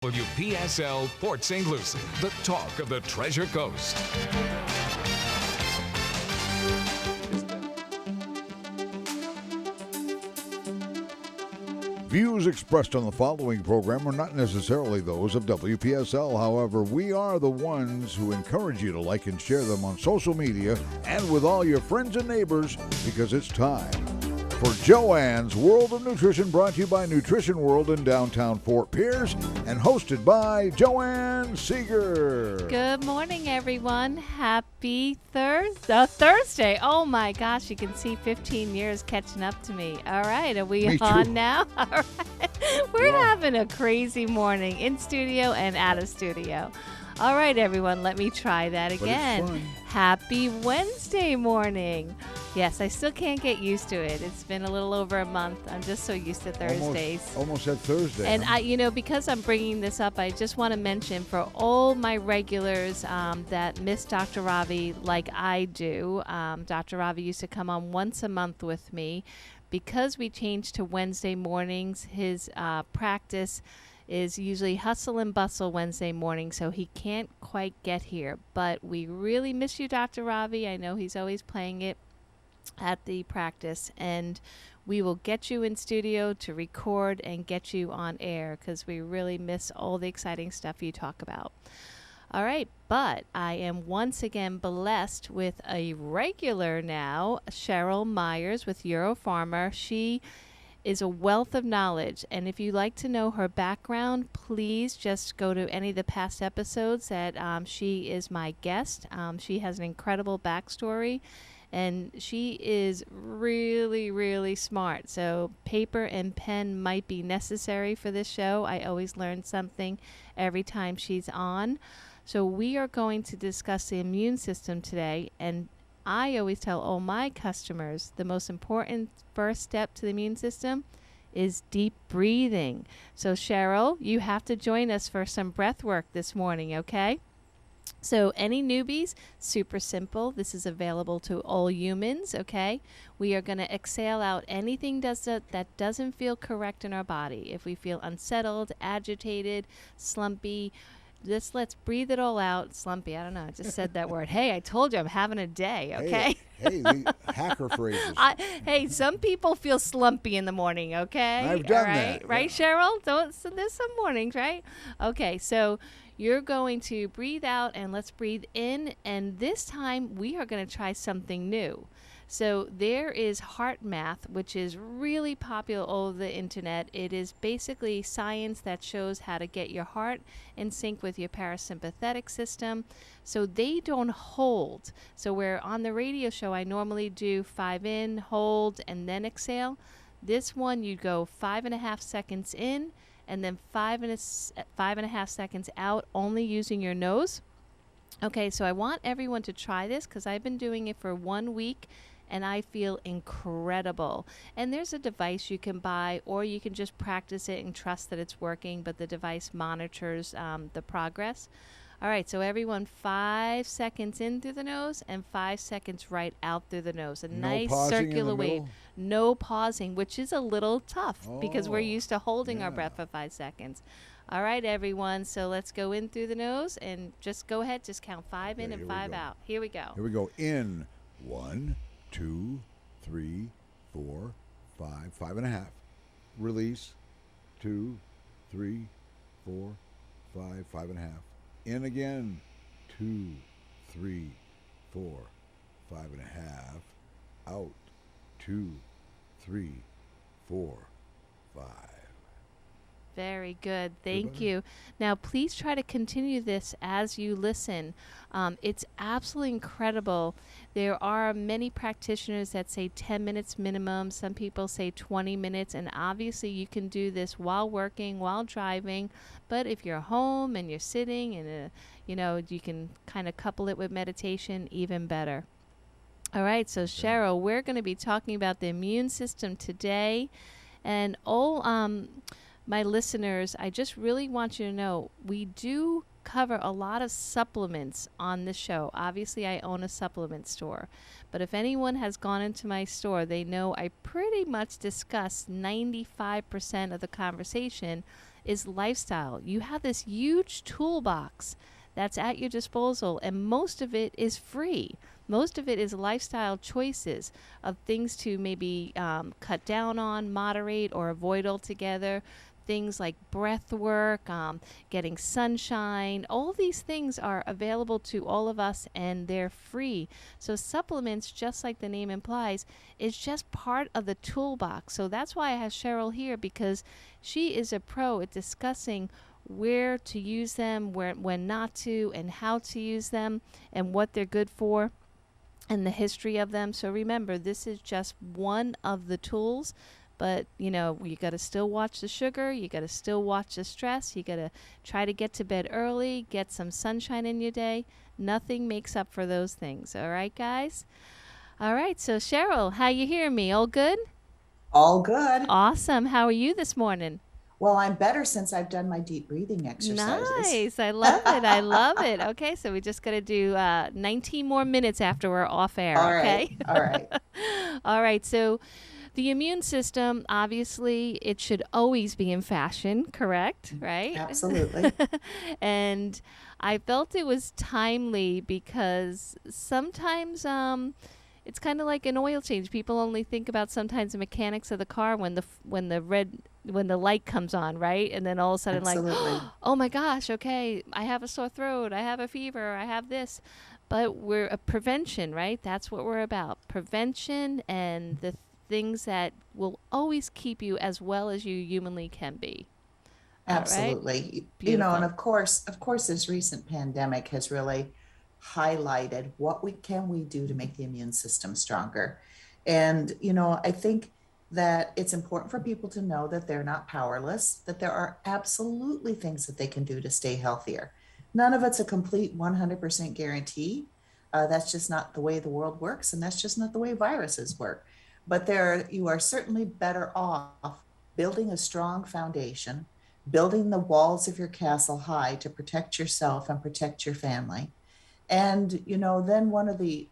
WPSL Port St. Lucie, the talk of the Treasure Coast. Views expressed on the following program are not necessarily those of WPSL. However, we are the ones who encourage you to like and share them on social media and with all your friends and neighbors, because it's time for Joannes World of Nutrition, brought to you by Nutrition World in downtown Fort Pierce and hosted by Joanne Seeger. Good morning, everyone. Happy Thursday. Oh, my gosh. You can see 15 years catching up to me. All right. Are we on now? All right. We're having a crazy morning in studio and out of studio. All right, everyone. Let me try that again. Happy Wednesday morning. Yes, I still can't get used to it. It's been a little over a month. I'm just so used to Thursdays. Almost at Thursday. And because I'm bringing this up, I just want to mention for all my regulars that miss Dr. Ravi like I do. Dr. Ravi used to come on once a month with me. Because we changed to Wednesday mornings, his practice is usually hustle and bustle Wednesday morning, so he can't quite get here. But we really miss you, Dr. Ravi. I know he's always playing it at the practice, and we will get you in studio to record and get you on air because we really miss all the exciting stuff you talk about. All right, but I am once again blessed with a regular now, Cherl Myers with Europharma. She is a wealth of knowledge, and if you'd like to know her background, please just go to any of the past episodes that she is my guest. She has an incredible backstory, and she is really, really smart. So paper and pen might be necessary for this show. I always learn something every time she's on. So we are going to discuss the immune system today, and I always tell all my customers the most important first step to the immune system is deep breathing. So Cherl, you have to join us for some breath work this morning, okay? So any newbies, super simple. This is available to all humans, okay? We are going to exhale out anything that doesn't feel correct in our body. If we feel unsettled, agitated, slumpy, let's breathe it all out. Slumpy, I don't know. I just said that word. Hey, I told you I'm having a day, okay? Hey, the hacker phrases. Hey, some people feel slumpy in the morning, okay? I've done that. Right, yeah. Cherl? So there's some mornings, right? Okay, so you're going to breathe out, and let's breathe in. And this time, we are going to try something new. So there is heart math, which is really popular all over the internet. It is basically science that shows how to get your heart in sync with your parasympathetic system. So they don't hold. So where on the radio show, I normally do 5 in, hold, and then exhale. This one, you go 5.5 seconds in, and then 5.5 seconds out, only using your nose. Okay, so I want everyone to try this because I've been doing it for 1 week. And I feel incredible. And there's a device you can buy, or you can just practice it and trust that it's working, but the device monitors the progress. All right, so everyone, 5 seconds in through the nose and 5 seconds right out through the nose. Nice circular wave. No pausing, which is a little tough because we're used to holding our breath for 5 seconds. All right, everyone, so let's go in through the nose and just go ahead, just count 5 in and 5 out. Here we go. Here we go. In 1, 2, 3, 4, 5, 5.5. Release 2, 3, 4, 5, 5.5. In again 2, 3, 4, 5.5. Out 2, 3, 4, 5. Very good. Thank you. Now, please try to continue this as you listen. It's absolutely incredible. There are many practitioners that say 10 minutes minimum. Some people say 20 minutes. And obviously, you can do this while working, while driving. But if you're home and you're sitting and, you can kind of couple it with meditation, even better. All right. So, Cherl, we're going to be talking about the immune system today. And all my listeners, I just really want you to know we do cover a lot of supplements on the show. Obviously, I own a supplement store. But if anyone has gone into my store, they know I pretty much discuss 95% of the conversation is lifestyle. You have this huge toolbox that's at your disposal, and most of it is free. Most of it is lifestyle choices of things to maybe cut down on, moderate, or avoid altogether. Things like breath work, getting sunshine, all these things are available to all of us and they're free. So supplements, just like the name implies, is just part of the toolbox. So that's why I have Cherl here, because she is a pro at discussing where to use them, when not to, and how to use them, and what they're good for, and the history of them. So remember, this is just one of the tools. But, you got to still watch the sugar. You got to still watch the stress. You got to try to get to bed early, get some sunshine in your day. Nothing makes up for those things. All right, guys? All right. So, Cherl, how you hearing me? All good? All good. Awesome. How are you this morning? Well, I'm better since I've done my deep breathing exercises. Nice. I love it. I love it. Okay. So we just got to do 19 more minutes after we're off air. All okay. right. All right. All right. So the immune system, obviously, it should always be in fashion, correct? Right? Absolutely. And I felt it was timely because sometimes it's kind of like an oil change. People only think about sometimes the mechanics of the car when the light comes on, right? And then all of a sudden, Absolutely. like, oh my gosh, okay, I have a sore throat, I have a fever, I have this. But we're a prevention, right? That's what we're about. Prevention and the things that will always keep you as well as you humanly can be. Absolutely. Beautiful. And of course, this recent pandemic has really highlighted what we do to make the immune system stronger. And, I think that it's important for people to know that they're not powerless, that there are absolutely things that they can do to stay healthier. None of it's a complete 100% guarantee. That's just not the way the world works, and that's just not the way viruses work. But you are certainly better off building a strong foundation, building the walls of your castle high to protect yourself and protect your family. And then one of the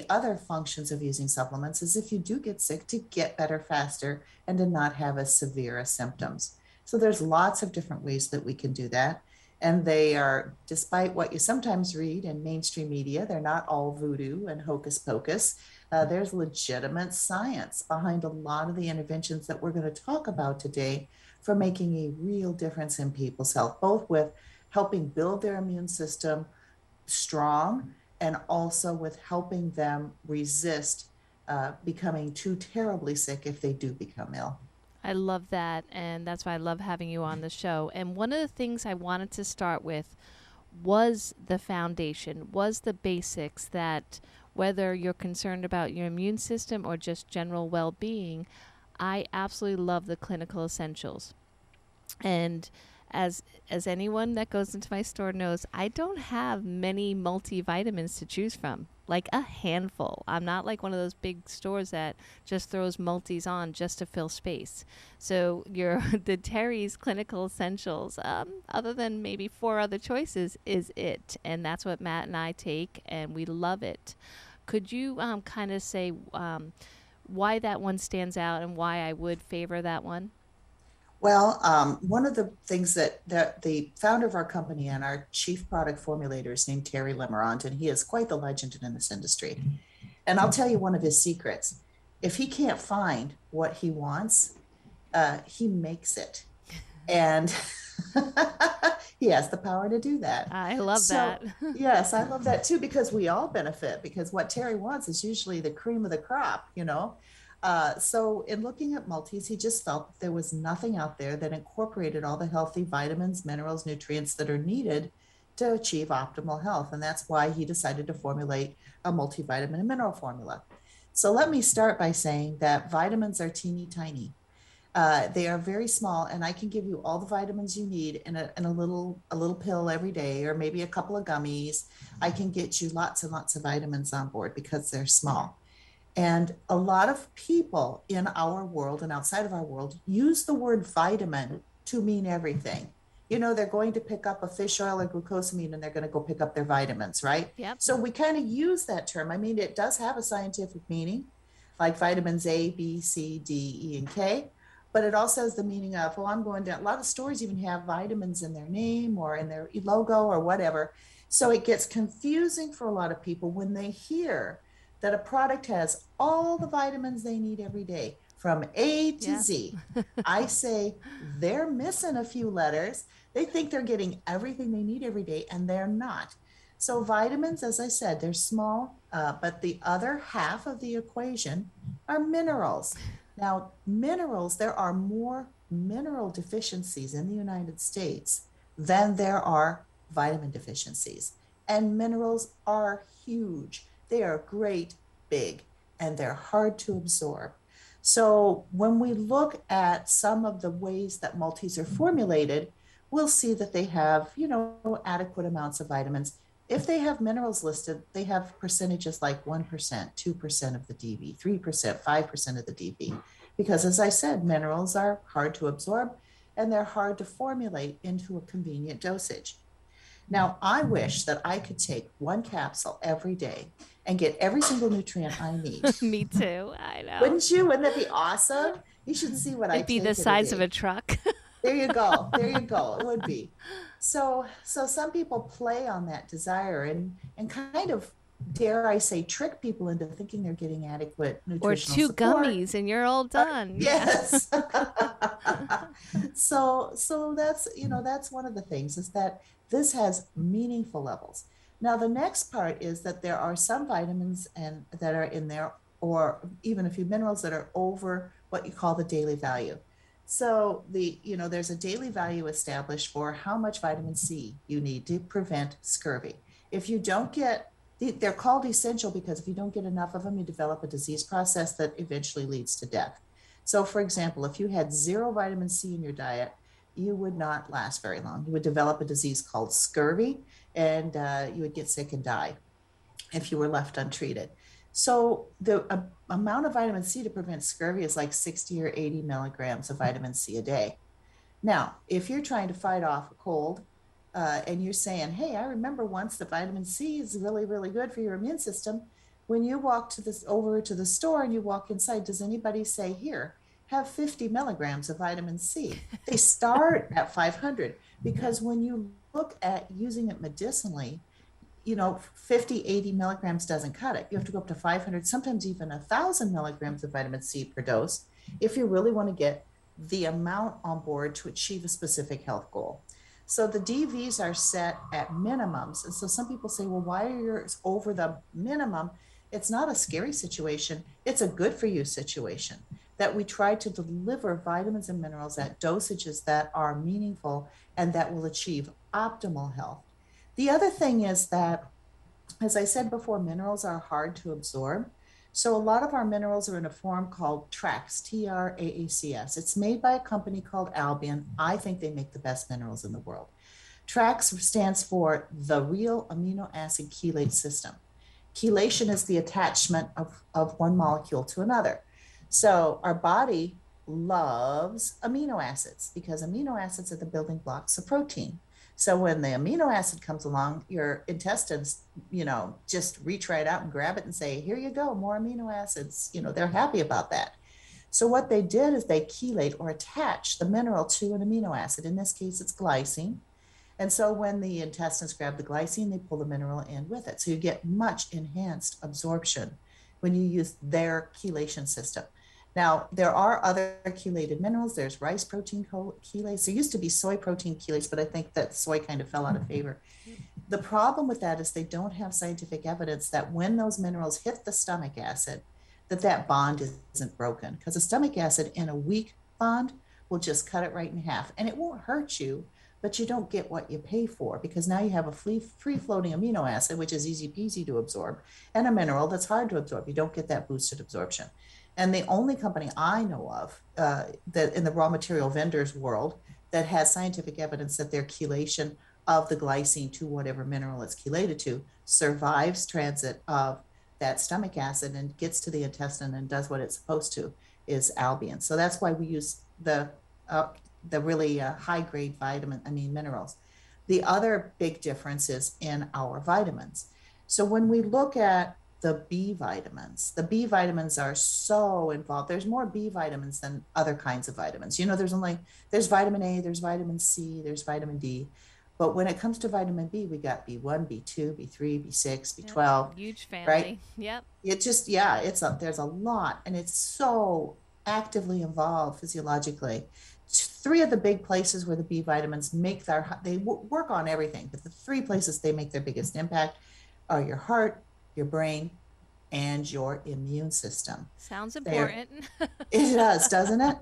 other functions of using supplements is if you do get sick, to get better faster and to not have as severe as symptoms. So there's lots of different ways that we can do that. And they are, despite what you sometimes read in mainstream media, they're not all voodoo and hocus pocus. There's legitimate science behind a lot of the interventions that we're going to talk about today for making a real difference in people's health, both with helping build their immune system strong and also with helping them resist becoming too terribly sick if they do become ill. I love that, and that's why I love having you on the show. And one of the things I wanted to start with was the foundation, was the basics, that whether you're concerned about your immune system or just general well-being, I absolutely love the clinical essentials. And as anyone that goes into my store knows, I don't have many multivitamins to choose from, like a handful. I'm not like one of those big stores that just throws multis on just to fill space. So the Terry's Clinical Essentials, other than maybe 4 other choices, is it. And that's what Matt and I take, and we love it. Could you kind of say why that one stands out and why I would favor that one? Well, one of the things that the founder of our company and our chief product formulator is named Terry Lemerant, and he is quite the legend in this industry. And I'll tell you one of his secrets. If he can't find what he wants, he makes it. And he has the power to do that. I love that. Yes, I love that too, because we all benefit, because what Terry wants is usually the cream of the crop, So in looking at multis, he just felt that there was nothing out there that incorporated all the healthy vitamins, minerals, nutrients that are needed to achieve optimal health. And that's why he decided to formulate a multivitamin and mineral formula. So let me start by saying that vitamins are teeny tiny. They are very small, and I can give you all the vitamins you need in a little pill every day, or maybe a couple of gummies. I can get you lots and lots of vitamins on board because they're small. And a lot of people in our world and outside of our world use the word vitamin to mean everything. They're going to pick up a fish oil or glucosamine and they're going to go pick up their vitamins, right? Yep. So we kind of use that term. I mean, it does have a scientific meaning, like vitamins A, B, C, D, E, and K. but it also has the meaning of, well, I'm going to, a lot of stores even have vitamins in their name or in their logo or whatever. So it gets confusing for a lot of people when they hear that a product has all the vitamins they need every day from A to Z. I say they're missing a few letters. They think they're getting everything they need every day, and they're not. So vitamins, as I said, they're small, but the other half of the equation are minerals. Now, minerals, there are more mineral deficiencies in the United States than there are vitamin deficiencies. And minerals are huge. They are great, big, and they're hard to absorb. So when we look at some of the ways that multis are formulated, we'll see that they have, adequate amounts of vitamins. If they have minerals listed, they have percentages like 1%, 2% of the DV, 3%, 5% of the DV. Because as I said, minerals are hard to absorb and they're hard to formulate into a convenient dosage. Now, I wish that I could take one capsule every day and get every single nutrient I need. Me too. I know. Wouldn't you? Wouldn't that be awesome? You should see what I take. It'd be the size of a truck. There you go. There you go. It would be. So some people play on that desire and kind of, dare I say, trick people into thinking they're getting adequate nutritional support. Or two support. gummies and you're all done. Yes. So that's one of the things, is that this has meaningful levels. Now, the next part is that there are some vitamins and that are in there, or even a few minerals that are over what you call the daily value. So there's a daily value established for how much vitamin C you need to prevent scurvy. If you don't get, they're called essential because if you don't get enough of them, you develop a disease process that eventually leads to death. So for example, if you had 0 vitamin C in your diet, you would not last very long. You would develop a disease called scurvy, and you would get sick and die if you were left untreated. So the amount of vitamin C to prevent scurvy is like 60 or 80 milligrams of vitamin C a day. Now, if you're trying to fight off a cold and you're saying, hey, I remember once that vitamin C is really, really good for your immune system. When you walk over to the store and you walk inside, does anybody say, here, have 50 milligrams of vitamin C? They start at 500 because when you look at using it medicinally, 50, 80 milligrams doesn't cut it. You have to go up to 500, sometimes even 1,000 milligrams of vitamin C per dose if you really want to get the amount on board to achieve a specific health goal. So the DVs are set at minimums. And so some people say, well, why are yours over the minimum? It's not a scary situation. It's a good for you situation, that we try to deliver vitamins and minerals at dosages that are meaningful and that will achieve optimal health. The other thing is that, as I said before, minerals are hard to absorb. So a lot of our minerals are in a form called TRAACS, TRAACS. It's made by a company called Albion. I think they make the best minerals in the world. TRAACS stands for the real amino acid chelate system. Chelation is the attachment of one molecule to another. So our body loves amino acids because amino acids are the building blocks of protein. So when the amino acid comes along, your intestines, just reach right out and grab it and say, here you go, more amino acids. They're happy about that. So what they did is they chelate or attach the mineral to an amino acid. In this case, it's glycine. And so when the intestines grab the glycine, they pull the mineral in with it. So you get much enhanced absorption when you use their chelation system. Now, there are other chelated minerals. There's rice protein chelates. There used to be soy protein chelates, but I think that soy kind of fell out of favor. The problem with that is they don't have scientific evidence that when those minerals hit the stomach acid, that bond isn't broken, because a stomach acid in a weak bond will just cut it right in half. And it won't hurt you, but you don't get what you pay for, because now you have a free-floating amino acid, which is easy peasy to absorb, and a mineral that's hard to absorb. You don't get that boosted absorption. And the only company I know of that in the raw material vendors world that has scientific evidence that their chelation of the glycine to whatever mineral it's chelated to survives transit of that stomach acid and gets to the intestine and does what it's supposed to is Albion. So that's why we use the really high grade minerals. The other big difference is in our vitamins. So when we look at the B vitamins. The B vitamins are so involved. There's more B vitamins than other kinds of vitamins. There's vitamin A, there's vitamin C, there's vitamin D. But when it comes to vitamin B, we got B1, B2, B3, B6, Yep. B12, Huge family. right? Yep. There's a lot, and it's so actively involved physiologically. Three of the big places where the B vitamins work on everything, but the three places they make their biggest impact are your heart, your brain, and your immune system. Sounds important. It does, doesn't it?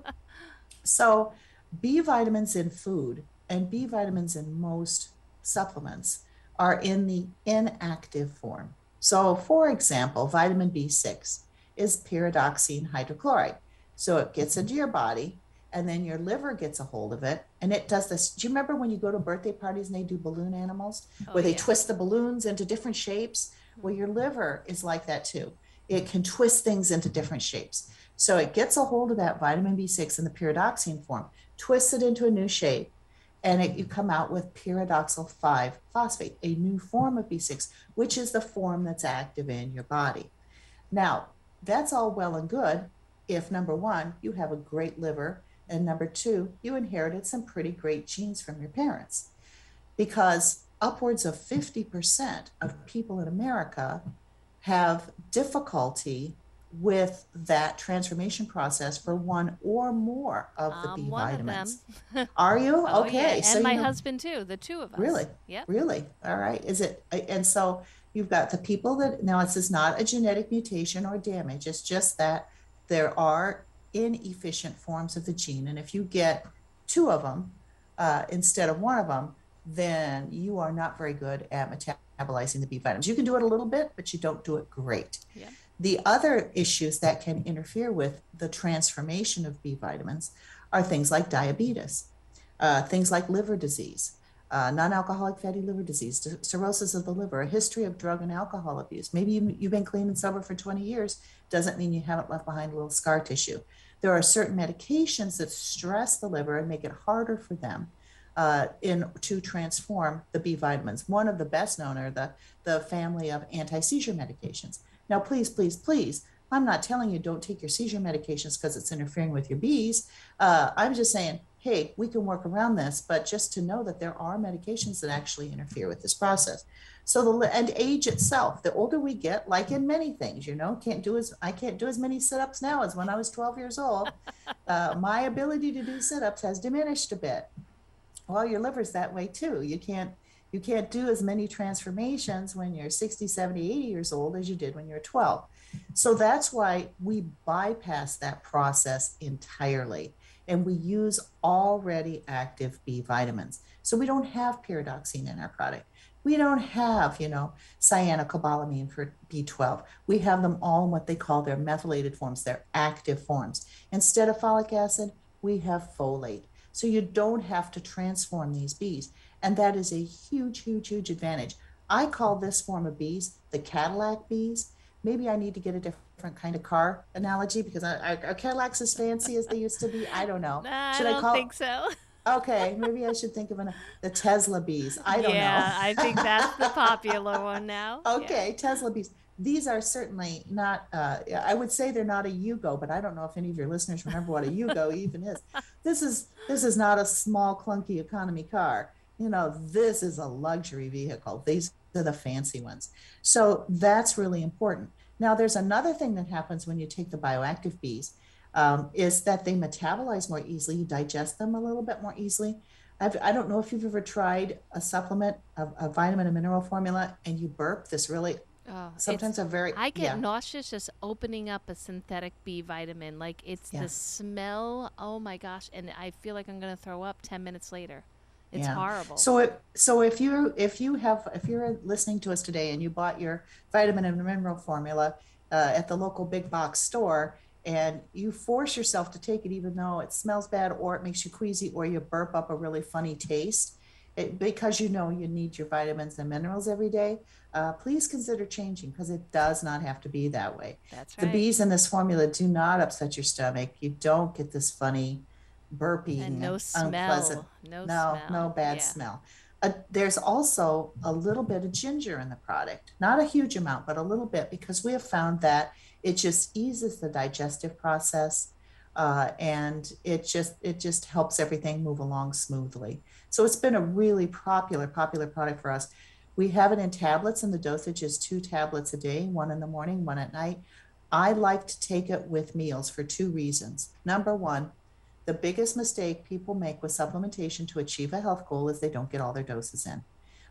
So B vitamins in food and B vitamins in most supplements are in the inactive form. So for example, vitamin B6 is pyridoxine hydrochloride. So it gets into your body, and then your liver gets a hold of it, and it does this. Do you remember when you go to birthday parties and they do balloon animals, where they twist the balloons into different shapes? Well, your liver is like that too. It can twist things into different shapes. So it gets a hold of that vitamin B6 in the pyridoxine form, twists it into a new shape, and you come out with pyridoxal 5-phosphate, a new form of B6, which is the form that's active in your body. Now, that's all well and good if, number one, you have a great liver, and number two, you inherited some pretty great genes from your parents. Because upwards of 50% of people in America have difficulty with that transformation process for one or more of the B vitamins. Are you? Oh, Okay. yeah. And so my husband too, the two of us. Really? Yep. Really? All right. And so you've got the people that, now this is not a genetic mutation or damage, it's just that there are inefficient forms of the gene. And if you get two of them instead of one of them, then you are not very good at metabolizing the B vitamins. You can do it a little bit, but you don't do it great. Yep. The other issues that can interfere with the transformation of B vitamins are things like diabetes, things like liver disease, non-alcoholic fatty liver disease, cirrhosis of the liver, a history of drug and alcohol abuse. Maybe you've been clean and sober for 20 years, doesn't mean you haven't left behind a little scar tissue. There are certain medications that stress the liver and make it harder for them to transform the B vitamins. One of the best known are the family of anti-seizure medications. Now, please, please, please, I'm not telling you don't take your seizure medications because it's interfering with your Bs. I'm just saying, hey, we can work around this, but just to know that there are medications that actually interfere with this process. So and age itself, the older we get, like in many things, I can't do as many sit-ups now as when I was 12 years old. My ability to do sit-ups has diminished a bit. Well, your liver's that way too. You can't do as many transformations when you're 60, 70, 80 years old as you did when you're 12. So that's why we bypass that process entirely. And we use already active B vitamins. So we don't have pyridoxine in our product. We don't have, cyanocobalamin for B12. We have them all in what they call their methylated forms, their active forms. Instead of folic acid, we have folate. So you don't have to transform these Bs. And that is a huge, huge, huge advantage. I call this form of Bs the Cadillac Bs. Maybe I need to get a different kind of car analogy because are Cadillacs as fancy as they used to be? I don't know. I don't think so. Okay, maybe I should think of the Tesla Bs. I don't know. Yeah, I think that's the popular one now. Okay, yeah. Tesla Bs. These are certainly not, I would say they're not a Yugo, but I don't know if any of your listeners remember what a Yugo even is. This is not a small, clunky economy car. This is a luxury vehicle. These are the fancy ones. So that's really important. Now, there's another thing that happens when you take the bioactive Bs, is that they metabolize more easily. You digest them a little bit more easily. I don't know if you've ever tried a supplement, a vitamin and mineral formula, and you burp this really, sometimes I get nauseous just opening up a synthetic B vitamin. Like it's the smell. Oh my gosh. And I feel like I'm going to throw up 10 minutes later. It's horrible. So if you're listening to us today and you bought your vitamin and mineral formula at the local big box store, and you force yourself to take it even though it smells bad or it makes you queasy or you burp up a really funny taste, because you need your vitamins and minerals every day, please consider changing because it does not have to be that way. That's right. The Bs in this formula do not upset your stomach. You don't get this funny burping and no unpleasant smell. No bad smell. there's also a little bit of ginger in the product, not a huge amount, but a little bit, because we have found that it just eases the digestive process, and it just helps everything move along smoothly. So it's been a really popular product for us. We have it in tablets, and the dosage is 2 tablets a day, one in the morning, one at night. I like to take it with meals for 2 reasons. Number one, the biggest mistake people make with supplementation to achieve a health goal is they don't get all their doses in.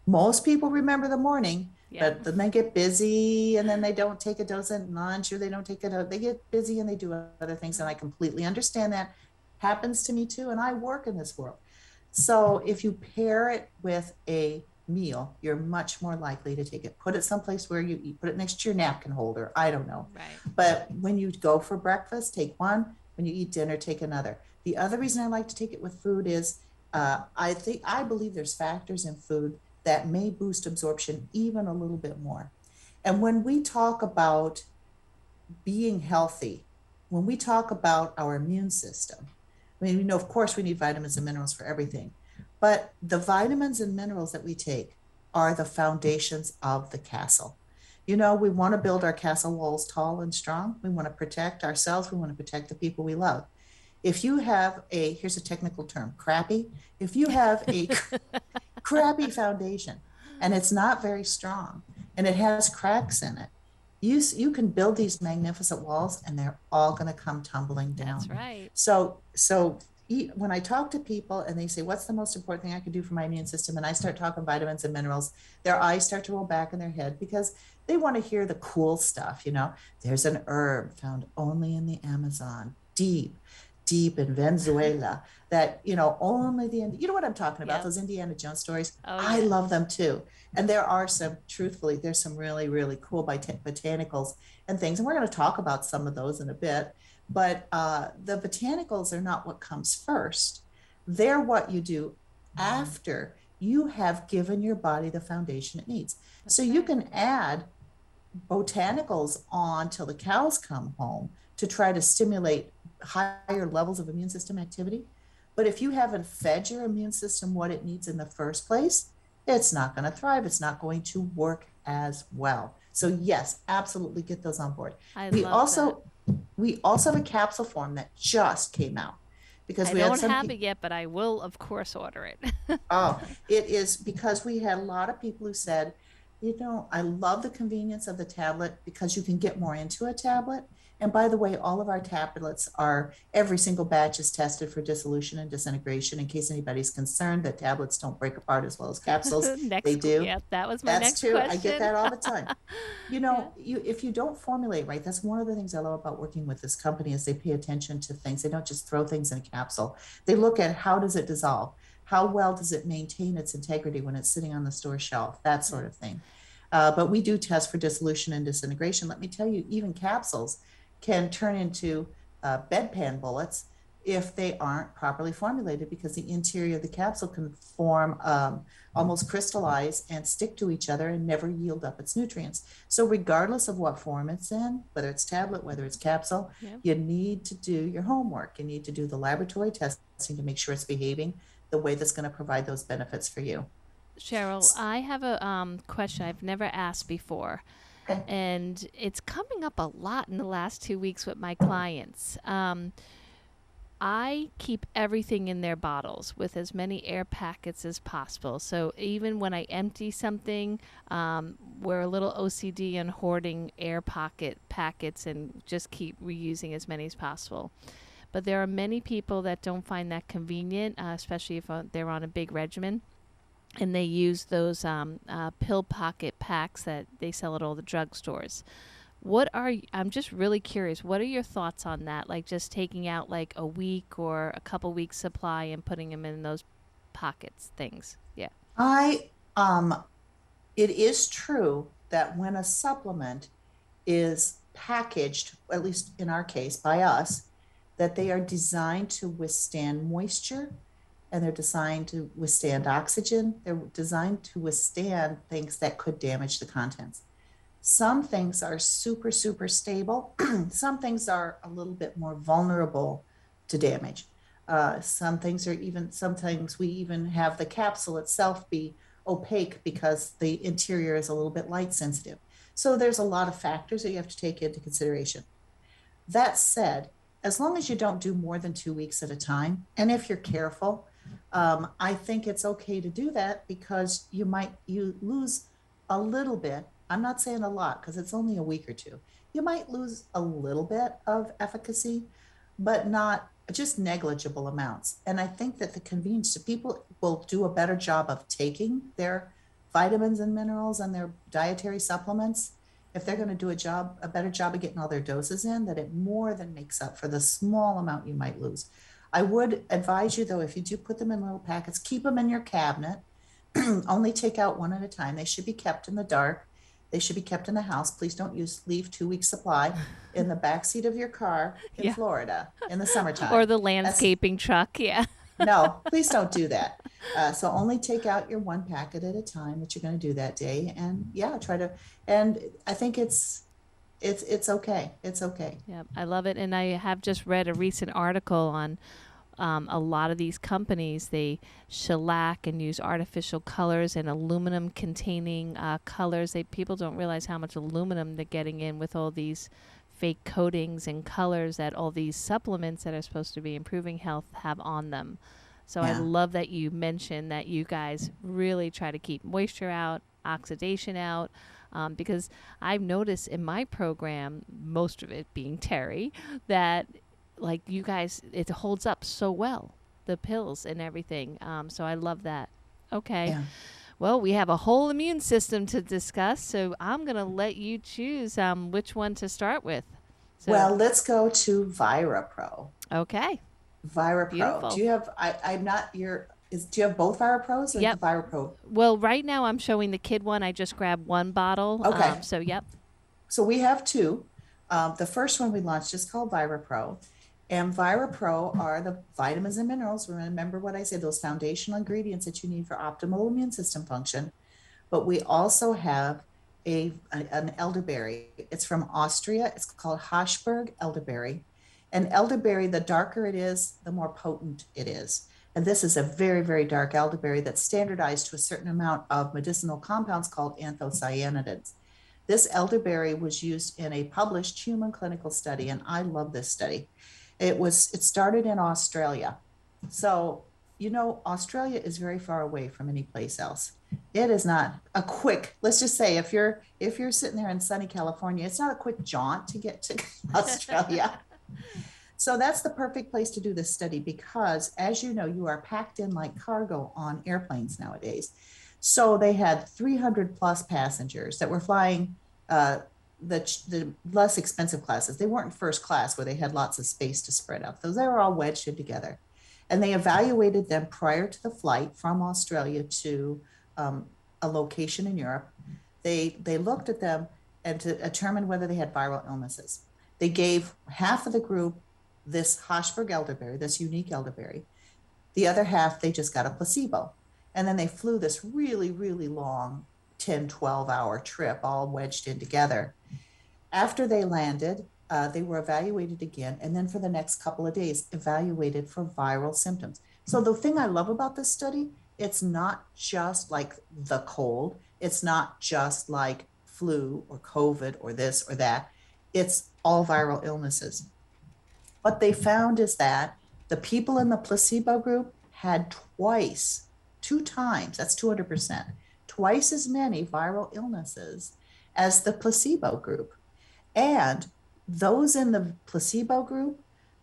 Most people remember the morning, Yeah. but then they get busy and then they don't take a dose at lunch, or they don't take it. They get busy and they do other things. And I completely understand that. Happens to me too. And I work in this world. So if you pair it with a meal, you're much more likely to take it. Put it someplace where you eat, put it next to your napkin holder. I don't know. Right. But when you go for breakfast, take one. When you eat dinner, take another. The other reason I like to take it with food is I believe there's factors in food that may boost absorption even a little bit more. And when we talk about being healthy, when we talk about our immune system, I mean, of course, we need vitamins and minerals for everything, but the vitamins and minerals that we take are the foundations of the castle. We want to build our castle walls tall and strong. We want to protect ourselves. We want to protect the people we love. If you have here's a technical term, crappy. If you have a crappy foundation and it's not very strong and it has cracks in it, you can build these magnificent walls and they're all going to come tumbling down. That's right. So when I talk to people and they say, what's the most important thing I can do for my immune system? And I start talking vitamins and minerals, their eyes start to roll back in their head because they want to hear the cool stuff. There's an herb found only in the Amazon, deep in Venezuela, that, only you know what I'm talking about, those Indiana Jones stories. Oh, I yeah. love them too. And there's some really, really cool botanicals and things. And we're going to talk about some of those in a bit. But the botanicals are not what comes first. They're what you do after you have given your body the foundation it needs. That's so right. you can add botanicals on till the cows come home to try to stimulate higher levels of immune system activity. But if you haven't fed your immune system what it needs in the first place, it's not going to thrive. It's not going to work as well. So yes, absolutely get those on board. We also have a capsule form that just came out because I we don't had have it yet, but I will, of course, order it. Oh, it is because we had a lot of people who said, I love the convenience of the tablet because you can get more into a tablet. And by the way, all of our tablets every single batch is tested for dissolution and disintegration. In case anybody's concerned that tablets don't break apart as well as capsules, they do. Yeah, that was my That's next true. question. I get that all the time. If you don't formulate right, that's one of the things I love about working with this company is they pay attention to things. They don't just throw things in a capsule. They look at how does it dissolve? How well does it maintain its integrity when it's sitting on the store shelf? That sort of thing. But we do test for dissolution and disintegration. Let me tell you, even capsules can turn into bedpan bullets if they aren't properly formulated, because the interior of the capsule can form, almost crystallize and stick to each other and never yield up its nutrients. So regardless of what form it's in, whether it's tablet, whether it's capsule, you need to do your homework. You need to do the laboratory testing to make sure it's behaving the way that's going to provide those benefits for you. Cherl, I have a question I've never asked before. Okay. And it's coming up a lot in the last 2 weeks with my clients. I keep everything in their bottles with as many air packets as possible. So even when I empty something, we're a little OCD on hoarding air packets and just keep reusing as many as possible. But there are many people that don't find that convenient, especially if they're on a big regimen. And they use those pill pocket packs that they sell at all the drugstores. I'm just really curious, what are your thoughts on that? Like just taking out like a week or a couple weeks supply and putting them in those pockets things? Yeah. It is true that when a supplement is packaged, at least in our case by us, that they are designed to withstand moisture, and they're designed to withstand oxygen. They're designed to withstand things that could damage the contents. Some things are super, super stable. Some things are a little bit more vulnerable to damage. Some things are sometimes we even have the capsule itself be opaque because the interior is a little bit light sensitive. So there's a lot of factors that you have to take into consideration. That said, as long as you don't do more than 2 weeks at a time, and if you're careful, I think it's okay to do that because you lose a little bit. I'm not saying a lot because it's only a week or two. You might lose a little bit of efficacy, but not just negligible amounts. And I think that the convenience to people will do a better job of taking their vitamins and minerals and their dietary supplements if they're going to do a better job of getting all their doses in, that it more than makes up for the small amount you might lose. I would advise you, though, if you do put them in little packets, keep them in your cabinet. Only take out one at a time. They should be kept in the dark. They should be kept in the house. Please don't leave 2 weeks supply in the backseat of your car in Florida in the summertime. Or the landscaping truck, yeah. No, please don't do that. So only take out your one packet at a time that you're going to do that day, and and I think it's okay. It's okay. Yeah, I love it, and I have just read a recent article on a lot of these companies. They shellac and use artificial colors and aluminum containing colors. People don't realize how much aluminum they're getting in with all these fake coatings and colors that all these supplements that are supposed to be improving health have on them. So I love that you mentioned that you guys really try to keep moisture out, oxidation out, because I've noticed in my program, most of it being Terry, that like you guys, it holds up so well, the pills and everything. So I love that. Okay. Yeah. Well, we have a whole immune system to discuss, so I'm going to let you choose which one to start with. So, well, let's go to ViraPro. Okay. ViraPro. Beautiful. Do you have, do you have both ViraPros or the ViraPro? Well, right now I'm showing the kid one. I just grabbed one bottle. Okay. So we have two. The first one we launched is called ViraPro. And ViraPro are the vitamins and minerals. Remember what I said, those foundational ingredients that you need for optimal immune system function. But we also have an elderberry. It's from Austria. It's called Hochberg elderberry. And elderberry, the darker it is, the more potent it is. And this is a very, very dark elderberry that's standardized to a certain amount of medicinal compounds called anthocyanidins. This elderberry was used in a published human clinical study, and I love this study. It started in Australia. So, Australia is very far away from any place else. It is not a quick, let's just say if you're sitting there in sunny California, it's not a quick jaunt to get to Australia. So that's the perfect place to do this study because, as you know, you are packed in like cargo on airplanes nowadays. So they had 300 plus passengers that were flying the less expensive classes. They weren't first class where they had lots of space to spread out. Those, they were all wedged in together. And they evaluated them prior to the flight from Australia to a location in Europe. They looked at them and to determine whether they had viral illnesses. They gave half of the group this Hochberg elderberry, this unique elderberry. The other half, they just got a placebo. And then they flew this really, really long 10, 12-hour trip all wedged in together. After they landed, they were evaluated again. And then for the next couple of days, evaluated for viral symptoms. So the thing I love about this study, it's not just like the cold. It's not just like flu or COVID or this or that. It's all viral illnesses. What they found is that the people in the placebo group had two times, that's 200%, twice as many viral illnesses as the placebo group. And those in the placebo group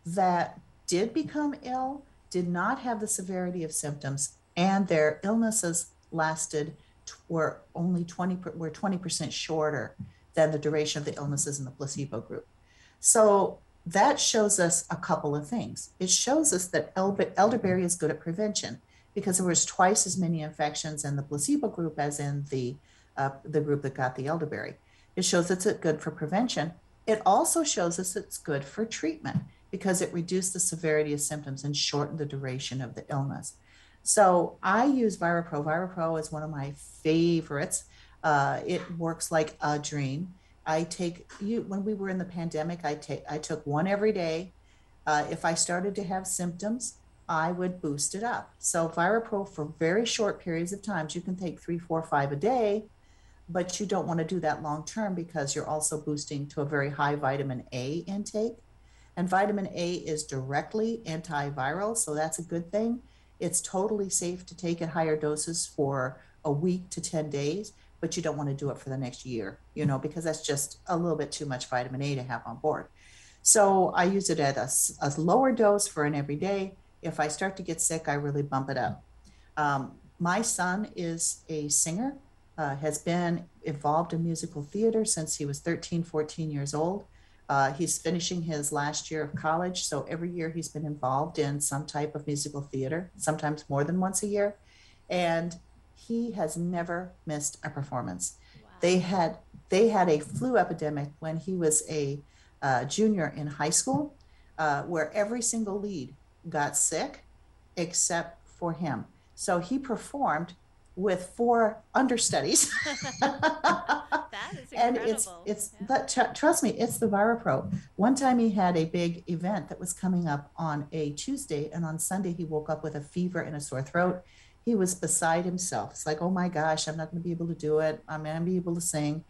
that did become ill did not have the severity of symptoms, and their illnesses were 20% shorter than the duration of the illnesses in the placebo group. So that shows us a couple of things. It shows us that elderberry is good at prevention because there was twice as many infections in the placebo group as in the group that got the elderberry. It shows it's good for prevention. It also shows us it's good for treatment because it reduced the severity of symptoms and shortened the duration of the illness. So I use ViraPro. ViraPro is one of my favorites. It works like a dream. When we were in the pandemic, I took one every day. If I started to have symptoms, I would boost it up. So ViraPro for very short periods of times, you can take 3, 4, 5 a day, but you don't want to do that long term because you're also boosting to a very high vitamin A intake. And vitamin A is directly antiviral, so that's a good thing. It's totally safe to take at higher doses for a week to 10 days, but you don't want to do it for the next year, because that's just a little bit too much vitamin A to have on board. So I use it at a lower dose for an everyday. If I start to get sick, I really bump it up. My son is a singer, has been involved in musical theater since he was 13, 14 years old. He's finishing his last year of college, so every year he's been involved in some type of musical theater, sometimes more than once a year, and he has never missed a performance. Wow. They had a flu epidemic when he was a junior in high school, where every single lead got sick except for him. So he performed with 4 understudies. That is incredible. And but trust me, it's the ViraPro. One time he had a big event that was coming up on a Tuesday, and on Sunday he woke up with a fever and a sore throat. He was beside himself. It's like, oh my gosh, I'm not going to be able to do it. I'm not going to be able to sing.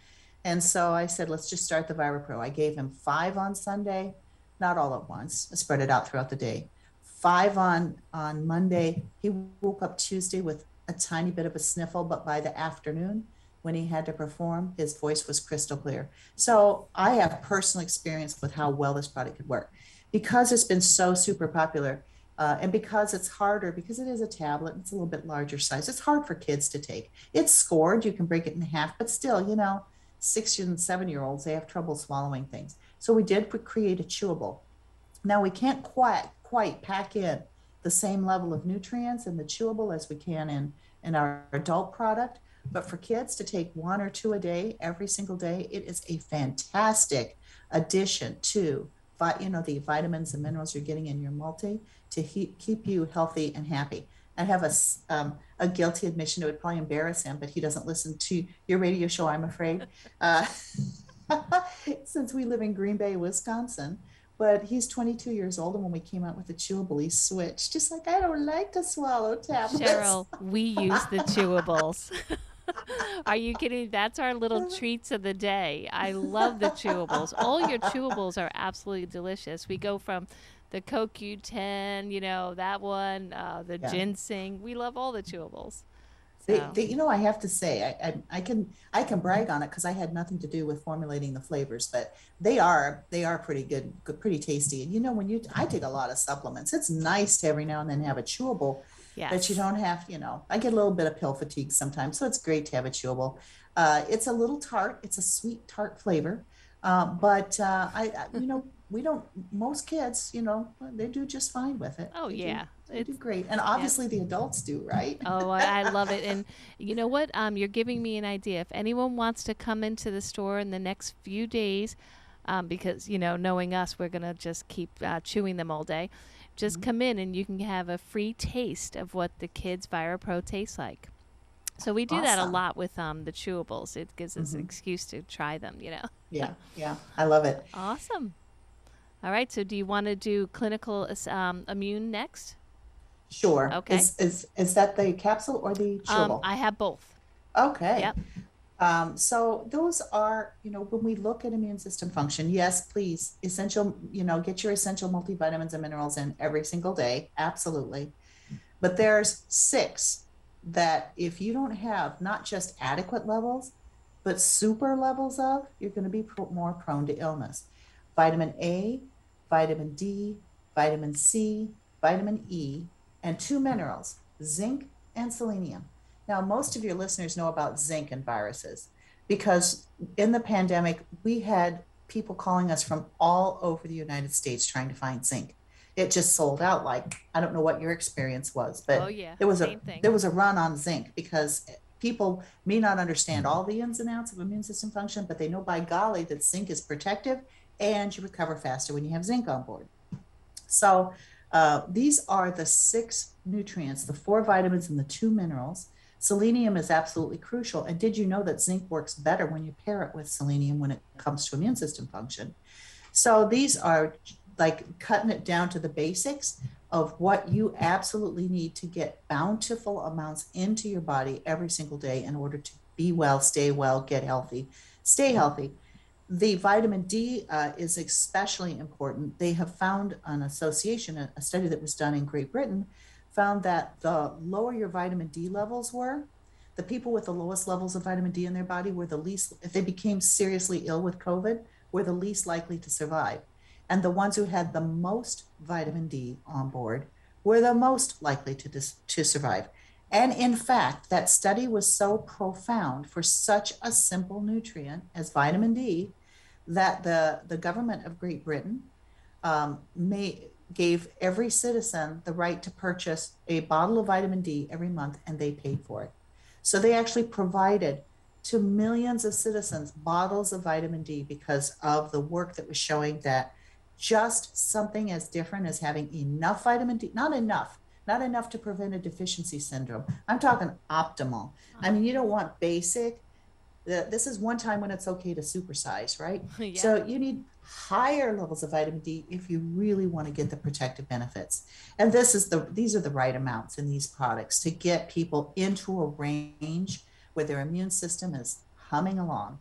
And so I said, let's just start the ViraPro. I gave him 5 on Sunday, not all at once. I spread it out throughout the day. 5 on Monday. He woke up Tuesday with a tiny bit of a sniffle, but by the afternoon, when he had to perform, his voice was crystal clear. So I have personal experience with how well this product could work. Because it's been so super popular, and because it's harder, because it is a tablet, it's a little bit larger size, it's hard for kids to take. It's scored, you can break it in half, but still, 6 and 7-year-olds, they have trouble swallowing things. So we did create a chewable. Now we can't quite pack in the same level of nutrients in the chewable as we can in our adult product. But for kids to take 1 or 2 a day, every single day, it is a fantastic addition to, the vitamins and minerals you're getting in your multi to keep you healthy and happy. I have a guilty admission. It would probably embarrass him, but he doesn't listen to your radio show, I'm afraid, since we live in Green Bay, Wisconsin. But he's 22 years old, and when we came out with the chewable, he switched. Just like, I don't like to swallow tablets. Cheryl, we use the chewables. Are you kidding? That's our little treats of the day. I love the chewables. All your chewables are absolutely delicious. We go from the CoQ10, that one, the ginseng. We love all the chewables. I have to say, I can brag on it because I had nothing to do with formulating the flavors, but they are pretty good, pretty tasty. And I take a lot of supplements. It's nice to every now and then have a chewable. Yes. That you don't have, I get a little bit of pill fatigue sometimes, so it's great to have a chewable. It's a little tart. It's a sweet tart flavor. But most kids, they do just fine with it. Oh, yeah. They do great. And obviously the adults do, right? Oh, I love it. And you know what? You're giving me an idea. If anyone wants to come into the store in the next few days, because, knowing us, we're going to just keep chewing them all day. Just come in and you can have a free taste of what the kids' ViraPro tastes like. So we do that a lot with the chewables. It gives us an excuse to try them, Yeah, I love it. Awesome. All right, so do you want to do clinical immune next? Sure. Okay. Is that the capsule or the chewable? I have both. Okay. Yep. So those are, when we look at immune system function, yes, please, essential, get your essential multivitamins and minerals in every single day. Absolutely. But there's 6 that if you don't have not just adequate levels, but super levels of, you're going to be more prone to illness. Vitamin A, vitamin D, vitamin C, vitamin E, and 2 minerals, zinc and selenium. Now, most of your listeners know about zinc and viruses because in the pandemic, we had people calling us from all over the United States trying to find zinc. It just sold out. I don't know what your experience was, but there was a run on zinc because people may not understand all the ins and outs of immune system function, but they know by golly that zinc is protective and you recover faster when you have zinc on board. So these are the 6 nutrients, the 4 vitamins and the 2 minerals. Selenium is absolutely crucial. And did you know that zinc works better when you pair it with selenium when it comes to immune system function? So these are like cutting it down to the basics, of what you absolutely need to get bountiful amounts into your body every single day in order to be well, get healthy, stay healthy. The vitamin D is especially important. They have found an association, a study that was done in Great Britain, found that the lower your vitamin D levels were, the people with the lowest levels of vitamin D in their body were the least, if they became seriously ill with COVID, were the least likely to survive. And the ones who had the most vitamin D on board were the most likely to survive. And in fact, that study was so profound for such a simple nutrient as vitamin D that the government of Great Britain gave every citizen the right to purchase a bottle of vitamin D every month, and they paid for it. So they actually provided to millions of citizens bottles of vitamin D because of the work that was showing that just something as different as having enough vitamin D, not enough to prevent a deficiency syndrome. I'm talking optimal. I mean, you don't want basic. This is one time when it's okay to supersize, right? Yeah. So you need higher levels of vitamin D if you really want to get the protective benefits. And these are the right amounts in these products to get people into a range where their immune system is humming along.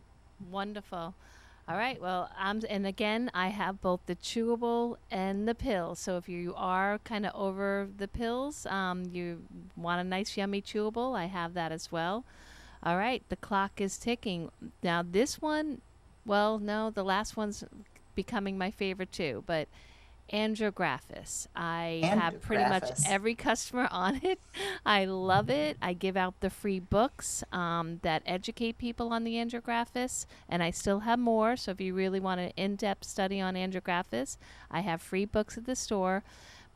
Wonderful. All right. Well, and again, I have both the chewable and the pills. So if you are kind of over the pills, you want a nice, yummy chewable, I have that as well. All right. The clock is ticking. Now, this one, well, no, the last one's becoming my favorite too, but Andrographis. I have pretty much Andrographis. every customer on it. I love it. I give out the free books that educate people on the Andrographis, and I still have more. So if you really want an in-depth study on Andrographis, I have free books at the store.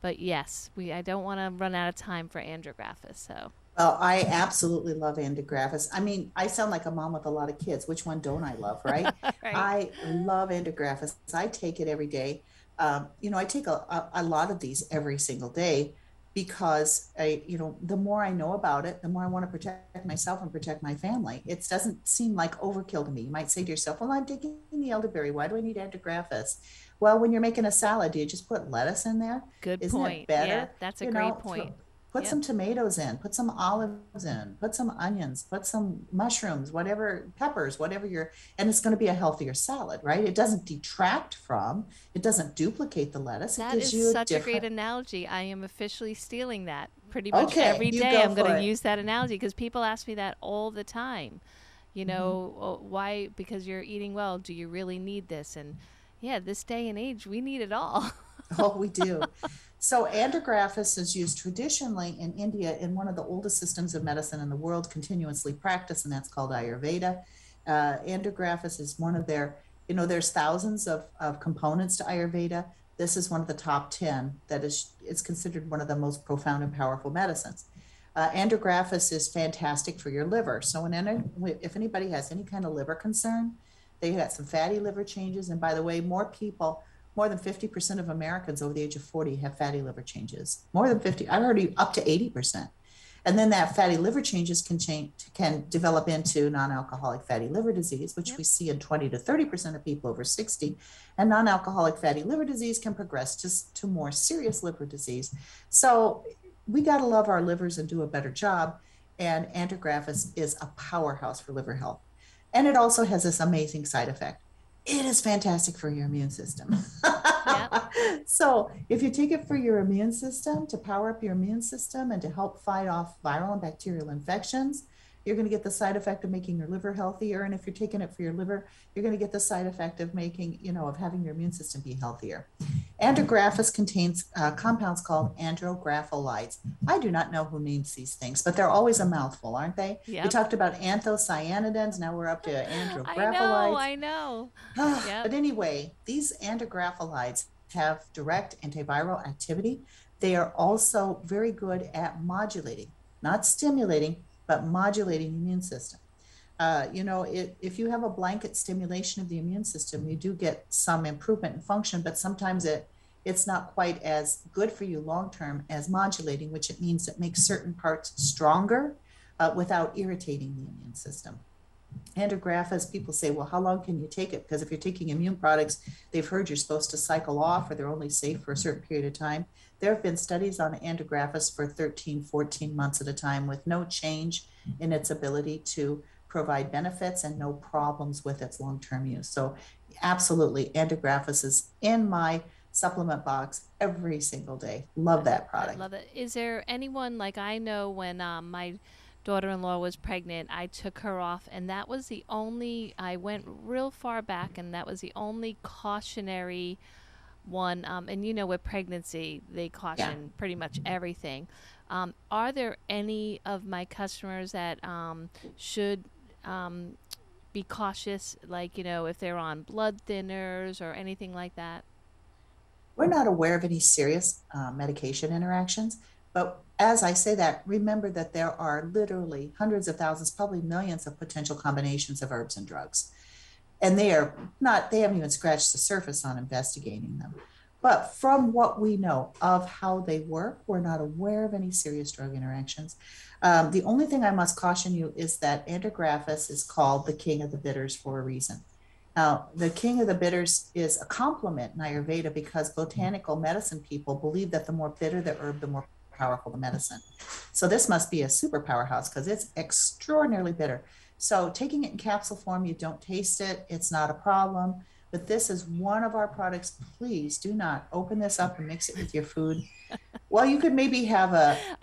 But yes, I don't want to run out of time for Andrographis. So Well, I absolutely love Andrographis. I mean, I sound like a mom with a lot of kids. Which one don't I love, right? right. I love Andrographis. I take it every day. I take a lot of these every single day because the more I know about it, the more I want to protect myself and protect my family. It doesn't seem like overkill to me. You might say to yourself, well, I'm taking the elderberry. Why do I need Andrographis? Well, when you're making a salad, do you just put lettuce in there? Good Isn't point. it better? Yeah, that's a great point. Put Yep. some tomatoes in, put some olives in, put some onions, put some mushrooms, whatever, peppers, and it's going to be a healthier salad, right? It doesn't detract from, it doesn't duplicate the lettuce. That It gives is you a such a different. great analogy. I am officially stealing that pretty much Okay, every you day. go I'm going for to it. use that analogy because people ask me that all the time. Mhm. Why? Because you're eating well. Do you really need this? And yeah, this day and age, we need it all. Oh, we do. So andrographis is used traditionally in India in one of the oldest systems of medicine in the world, continuously practiced, and that's called Ayurveda. Andrographis is one of there's thousands of components to Ayurveda. This is one of the top 10 that is considered one of the most profound and powerful medicines. Andrographis is fantastic for your liver. So if anybody has any kind of liver concern, they got some fatty liver changes. And by the way, more than 50% of Americans over the age of 40 have fatty liver changes. More than 50, I heard up to 80%. And then that fatty liver changes can develop into non-alcoholic fatty liver disease, which Yep. we see in 20 to 30% of people over 60. And non-alcoholic fatty liver disease can progress to more serious liver disease. So we got to love our livers and do a better job. And andrographis is a powerhouse for liver health. And it also has this amazing side effect. It is fantastic for your immune system. Yep. So if you take it for your immune system, to power up your immune system and to help fight off viral and bacterial infections, you're going to get the side effect of making your liver healthier. And if you're taking it for your liver, you're going to get the side effect of of having your immune system be healthier. Andrographis contains compounds called andrographolides. I do not know who names these things, but they're always a mouthful, aren't they? Yep. We talked about anthocyanidins. Now we're up to andrographolides. I know. Yep. But anyway, these andrographolides have direct antiviral activity. They are also very good at modulating, not stimulating, but modulating the immune system. If you have a blanket stimulation of the immune system, you do get some improvement in function, but sometimes it's not quite as good for you long term as modulating, which it means it makes certain parts stronger without irritating the immune system. Andrographis, people say, well, how long can you take it? Because if you're taking immune products, they've heard you're supposed to cycle off or they're only safe for a certain period of time. There have been studies on Andrographis for 13, 14 months at a time with no change in its ability to provide benefits and no problems with its long-term use. So absolutely, Andrographis is in my supplement box every single day. Love that I product. love it. Is there anyone, like, I know when my daughter-in-law was pregnant, I took her off, and that was the only, I went real far back, and that was the only cautionary one. And with pregnancy, they Yeah. caution pretty much everything. Are there any of my customers that should be cautious, like, if they're on blood thinners or anything like that? We're not aware of any serious medication interactions, but as I say that, remember that there are literally hundreds of thousands, probably millions of potential combinations of herbs and drugs. And they haven't even scratched the surface on investigating them. But from what we know of how they work, we're not aware of any serious drug interactions. The only thing I must caution you is that Andrographis is called the king of the bitters for a reason. Now, the king of the bitters is a compliment in Ayurveda because botanical medicine people believe that the more bitter the herb, the more powerful the medicine. So this must be a super powerhouse because it's extraordinarily bitter. So taking it in capsule form, you don't taste it, it's not a problem. But this is one of our products. Please do not open this up and mix it with your food. Well, you could maybe have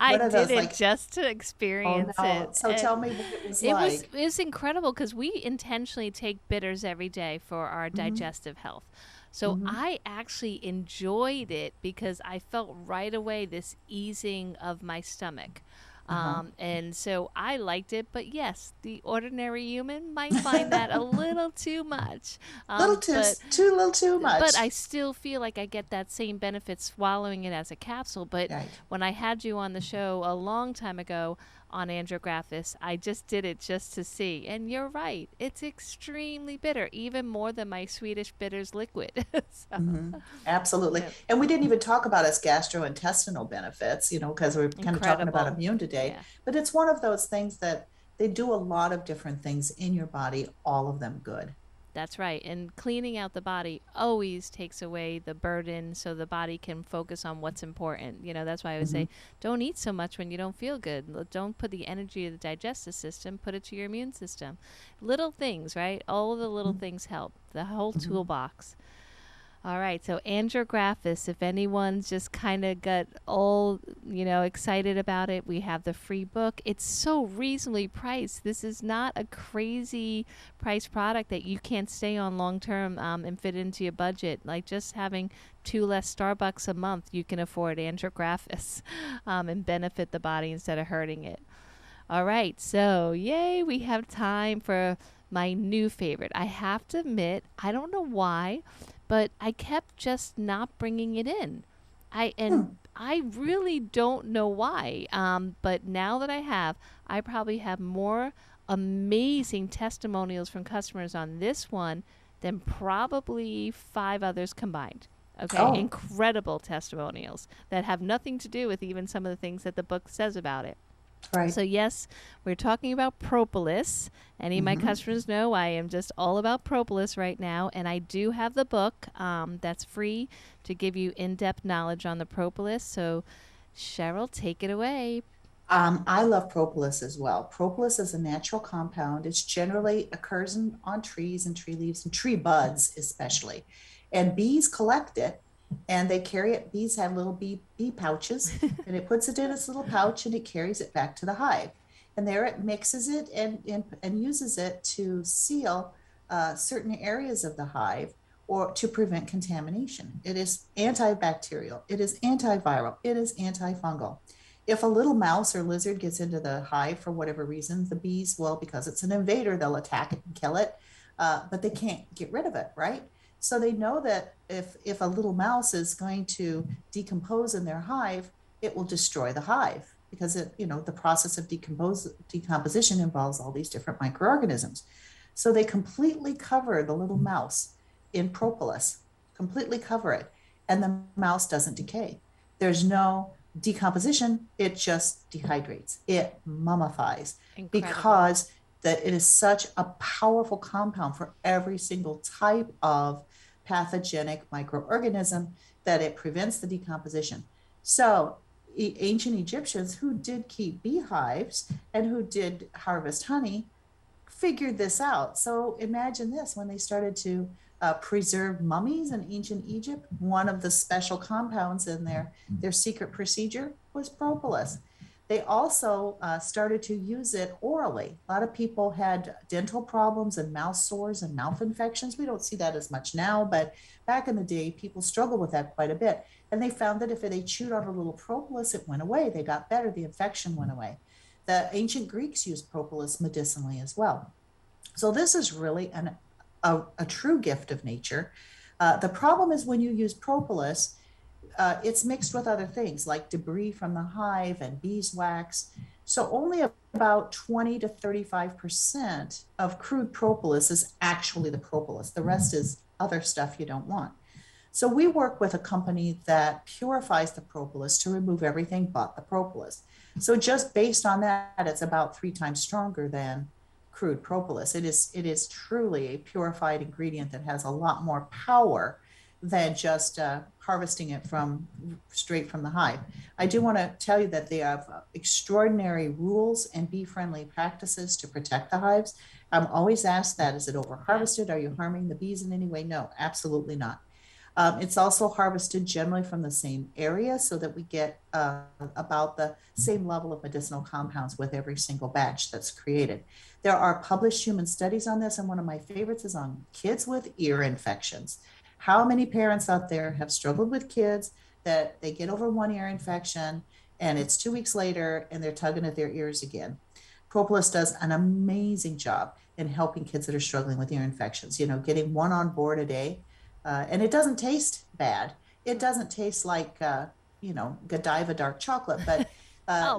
I what are did those it like? just to Oh experience no. it. So tell me what it was It was like. it was incredible because we intentionally take bitters every day for our Mm-hmm, digestive health. So mm-hmm, I actually enjoyed it because I felt right away this easing of my stomach. uh-huh. And so I liked it, but yes, the ordinary human might find that a little too much. Little Um, too, but too little too but much. I still feel like I get that same benefit swallowing it as a capsule. But Right. when I had you on the show a long time ago on Andrographis, I just did it just to see. And you're right, it's extremely bitter, even more than my Swedish bitters liquid. So, Hmm. Absolutely. yeah, And we didn't even talk about its gastrointestinal benefits, because we're kind of talking about incredible. immune today. Yeah. But it's one of those things that they do a lot of different things in your body, all of them good. That's right. And cleaning out the body always takes away the burden so the body can focus on what's important. That's why I would Hmm. say don't eat so much when you don't feel good. Don't put the energy of the digestive system, put it to your immune system. Little things, right? All of the little things help. The whole Hmm. toolbox. All right, so Andrographis, if anyone's just kind of got all, excited about it, we have the free book. It's so reasonably priced. This is not a crazy price product that you can't stay on long term and fit into your budget. Like just having two less Starbucks a month, you can afford Andrographis and benefit the body instead of hurting it. All right, so yay, we have time for my new favorite. I have to admit, I don't know why, but I kept just not bringing it in. Hmm. I really don't know why. But now that I probably have more amazing testimonials from customers on this one than probably five others combined. Okay, Oh, incredible testimonials that have nothing to do with even some of the things that the book says about it. right. So, yes, we're talking about propolis. Any of my Hmm. customers know I am just all about propolis right now. And I do have the book that's free to give you in depth knowledge on the propolis. So, Cheryl, take it away. I love propolis as well. Propolis is a natural compound. It's generally occurs on trees and tree leaves and tree buds, especially. And bees collect it and they carry it. Bees have little bee pouches and it puts it in its little pouch and it carries it back to the hive. And there it mixes it and uses it to seal certain areas of the hive or to prevent contamination. It is antibacterial, it is antiviral, it is antifungal. If a little mouse or lizard gets into the hive for whatever reason, the bees will, because it's an invader, they'll attack it and kill it, but they can't get rid of it, right? So they know that if a little mouse is going to decompose in their hive, it will destroy the hive because the process of decomposition involves all these different microorganisms. So they completely cover the little mouse in propolis, completely cover it, and the mouse doesn't decay. There's no decomposition, it just dehydrates, it mummifies Incredible. because that it is such a powerful compound for every single type of pathogenic microorganism that it prevents the decomposition. So ancient Egyptians who did keep beehives and who did harvest honey figured this out. So imagine this, when they started to preserve mummies in ancient Egypt, one of the special compounds in their secret procedure was propolis. They also started to use it orally. A lot of people had dental problems and mouth sores and mouth infections. We don't see that as much now, but back in the day, people struggled with that quite a bit. And they found that if they chewed on a little propolis, it went away. They got better. The infection went away. The ancient Greeks used propolis medicinally as well. So this is really a true gift of nature. The problem is when you use propolis, it's mixed with other things like debris from the hive and beeswax. So only about 20 to 35% of crude propolis is actually the propolis. The rest is other stuff you don't want. So we work with a company that purifies the propolis to remove everything but the propolis. So just based on that, it's about 3 times stronger than crude propolis. It is truly a purified ingredient that has a lot more power than just harvesting it straight from the hive. I do want to tell you that they have extraordinary rules and bee-friendly practices to protect the hives. I'm always asked that, is it over-harvested? Are you harming the bees in any way? No, absolutely not. It's also harvested generally from the same area so that we get about the same level of medicinal compounds with every single batch that's created. There are published human studies on this, and one of my favorites is on kids with ear infections. How many parents out there have struggled with kids that they get over one ear infection and it's 2 weeks later and they're tugging at their ears again? Propolis does an amazing job in helping kids that are struggling with ear infections, getting one on board a day. And it doesn't taste bad. It doesn't taste like, Godiva dark chocolate, but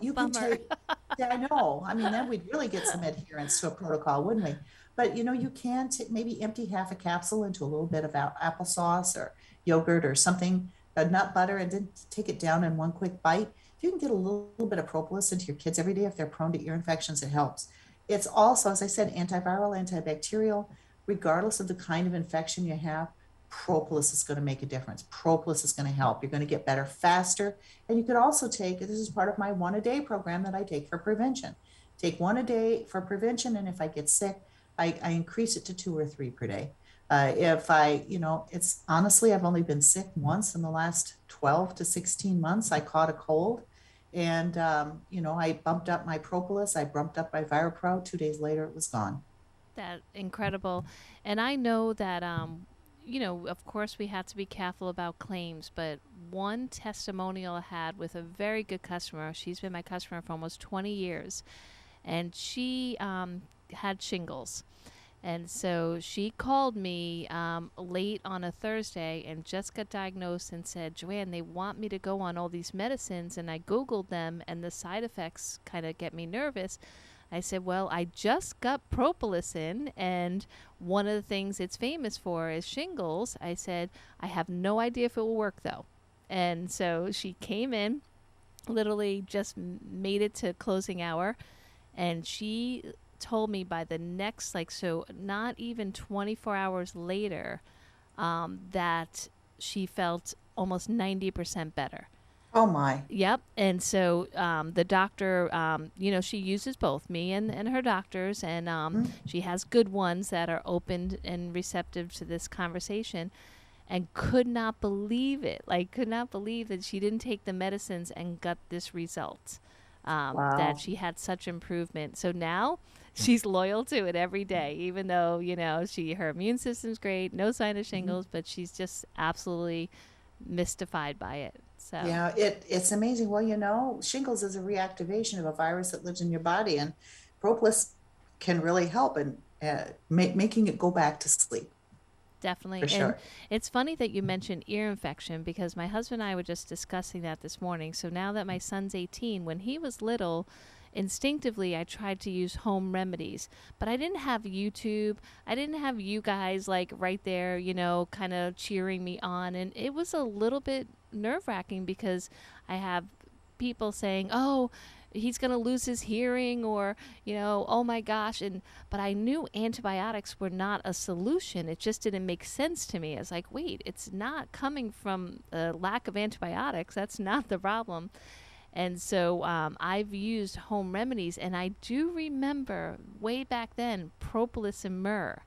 you can take, yeah, I know. I mean, then we'd really get some adherence to a protocol, wouldn't we? But, you can maybe empty half a capsule into a little bit of applesauce or yogurt or something, a nut butter, and then take it down in one quick bite. If you can get a little bit of propolis into your kids every day, if they're prone to ear infections, it helps. It's also, as I said, antiviral, antibacterial, regardless of the kind of infection you have. Propolis is going to make a difference. Propolis is going to help. You're going to get better faster. And you could also take, this is part of my 1 a day program that I take for prevention. Take 1 a day for prevention. And if I get sick, I increase it to 2 or 3 per day. It's honestly, I've only been sick once in the last 12 to 16 months. I caught a cold and, I bumped up my propolis. I bumped up my ViraPro. 2 days later, it was gone. That's incredible. And I know that, of course, we have to be careful about claims, but one testimonial I had with a very good customer, she's been my customer for almost 20 years, and she had shingles. And so she called me late on a Thursday and just got diagnosed and said, Joanne, they want me to go on all these medicines, and I Googled them, and the side effects kind of get me nervous. I said, well, I just got propolis in, and one of the things it's famous for is shingles. I said, I have no idea if it will work, though. And so she came in, literally just made it to closing hour, and she told me by the next, not even 24 hours later, that she felt almost 90% better. Oh my. Yep. And so the doctor, she uses both me and her doctors, and she has good ones that are open and receptive to this conversation, and could not believe it. Could not believe that she didn't take the medicines and got this result, Wow. that she had such improvement. So now she's loyal to it every day, even though, her immune system's great, no sign of shingles, but she's just absolutely mystified by it. So. Yeah, it's amazing. Well, shingles is a reactivation of a virus that lives in your body, and propolis can really help in making it go back to sleep. Definitely. For sure. And it's funny that you mentioned ear infection, because my husband and I were just discussing that this morning. So now that my son's 18, when he was little, instinctively I tried to use home remedies, but I didn't have YouTube. I didn't have you guys right there, kind of cheering me on. And it was a little bit nerve-wracking, because I have people saying, oh, he's going to lose his hearing, or, oh my gosh. But I knew antibiotics were not a solution. It just didn't make sense to me. I was like, wait, it's not coming from a lack of antibiotics. That's not the problem. And so I've used home remedies, and I do remember way back then propolis and myrrh,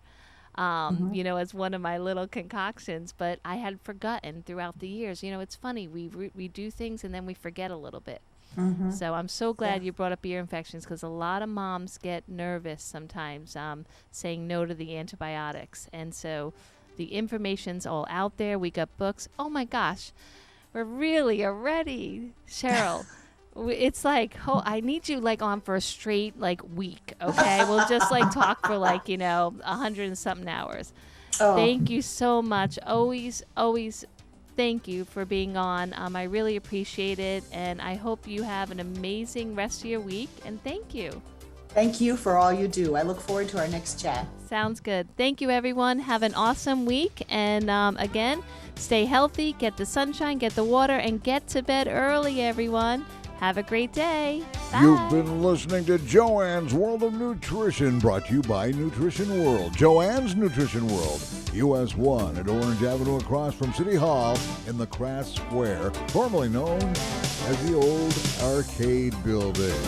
as one of my little concoctions, but I had forgotten throughout the years. It's funny, we do things and then we forget a little bit. So I'm so glad you brought up ear infections, because a lot of moms get nervous sometimes saying no to the antibiotics. And so the information's all out there. We got books. Oh my gosh, we're really ready, Cherl. It's like, I need you on for a straight week, okay? We'll just talk for 100 and something hours. Oh. Thank you so much. Always thank you for being on. I really appreciate it, and I hope you have an amazing rest of your week, and thank you. Thank you for all you do. I look forward to our next chat. Sounds good. Thank you, everyone. Have an awesome week, and again, stay healthy, get the sunshine, get the water, and get to bed early, everyone. Have a great day. Bye. You've been listening to Joanne's World of Nutrition, brought to you by Nutrition World. Joanne's Nutrition World, US 1 at Orange Avenue across from City Hall in the Kraft Square, formerly known as the old Arcade Building.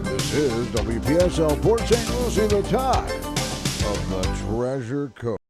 This is WPSL Port St. Lucie, the talk of the Treasure Coast.